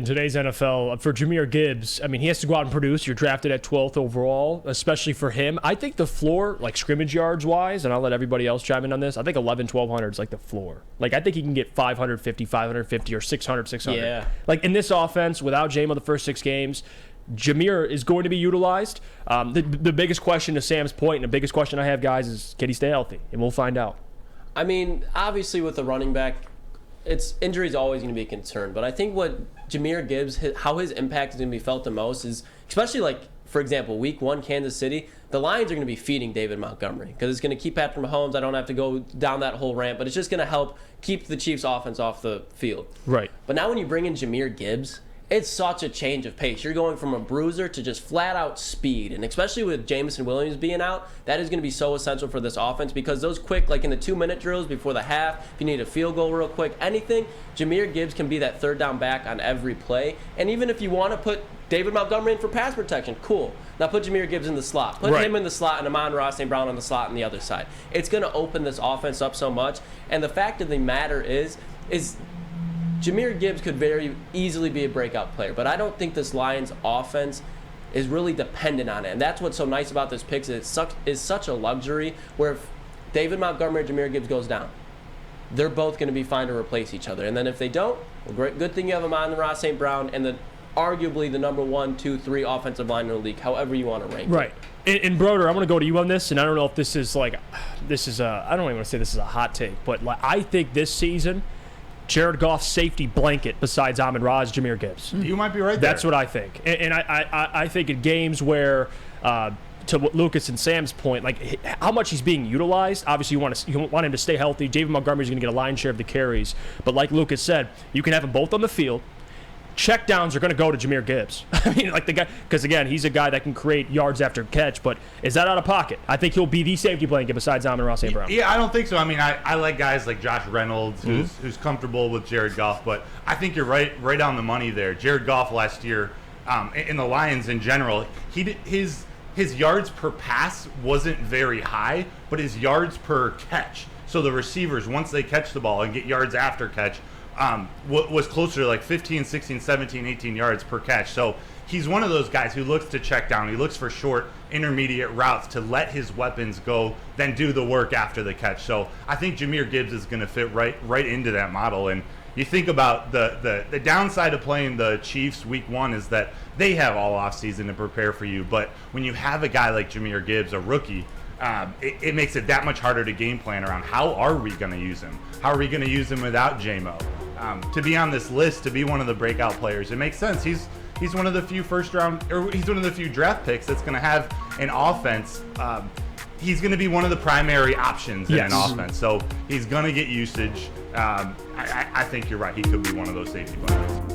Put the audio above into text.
in today's NFL, for Jahmyr Gibbs, I mean, he has to go out and produce. You're drafted at 12th overall, especially for him. I think the floor, like scrimmage yards wise, and I'll let everybody else chime in on this, I think 1,100 is like the floor. Like, I think he can get 550 or 600. Yeah. Like, in this offense, without Jamo the first 6 games, Jahmyr is going to be utilized. The biggest question, to Sam's point, and the biggest question I have, guys, is can he stay healthy? And we'll find out. I mean, obviously with the running back, injury is always going to be a concern. But I think what Jahmyr Gibbs, how his impact is going to be felt the most is, especially like, for example, week 1, Kansas City, the Lions are going to be feeding David Montgomery because it's going to keep Patrick Mahomes. I don't have to go down that whole rant, but it's just going to help keep the Chiefs' offense off the field. Right. But now when you bring in Jahmyr Gibbs, it's such a change of pace. You're going from a bruiser to just flat-out speed. And especially with Jameson Williams being out, that is going to be so essential for this offense because those quick, like in the 2-minute drills before the half, if you need a field goal real quick, anything, Jahmyr Gibbs can be that third down back on every play. And even if you want to put David Montgomery in for pass protection, cool. Now put Jahmyr Gibbs in the slot. Put him in the slot and Amon-Ra St. Brown on the slot on the other side. It's going to open this offense up so much. And the fact of the matter is Jahmyr Gibbs could very easily be a breakout player, but I don't think this Lions offense is really dependent on it. And that's what's so nice about this pick is it's such a luxury where if David Montgomery or Jahmyr Gibbs goes down, they're both going to be fine to replace each other. And then if they don't, well, good thing you have Amon-Ra St. Brown and arguably the number 1, 2, 3 offensive line in the league, however you want to rank right. it. And Broder, I want to go to you on this, and I don't know if this is I don't even want to say this is a hot take, but I think this season, Jared Goff's safety blanket besides Amon-Ra is Jahmyr Gibbs. You might be right there. That's what I think. And I think in games where, to Lucas and Sam's point, like how much he's being utilized, obviously you want him to stay healthy. David Montgomery's going to get a lion's share of the carries. But like Lucas said, you can have them both on the field. Check downs are going to go to Jahmyr Gibbs. I mean, like the guy, because again, he's a guy that can create yards after catch, but is that out of pocket? I think he'll be the safety blanket besides Amon-Ra St. Brown. Yeah, I don't think so. I mean, I like guys like Josh Reynolds, who's comfortable with Jared Goff, but I think you're right on the money there. Jared Goff last year, in the Lions in general, his yards per pass wasn't very high, but his yards per catch. So the receivers, once they catch the ball and get yards after catch, was closer to like 15, 16, 17, 18 yards per catch. So he's one of those guys who looks to check down. He looks for short, intermediate routes to let his weapons go, then do the work after the catch. So I think Jahmyr Gibbs is going to fit right into that model. And you think about the downside of playing the Chiefs week 1 is that they have all offseason to prepare for you. But when you have a guy like Jahmyr Gibbs, a rookie, it makes it that much harder to game plan around how are we going to use him? How are we going to use him without Jamo? To be on this list, to be one of the breakout players, it makes sense. He's one of the few he's one of the few draft picks that's going to have an offense. He's going to be one of the primary options in an offense, so he's going to get usage. I think you're right. He could be one of those safety blankets.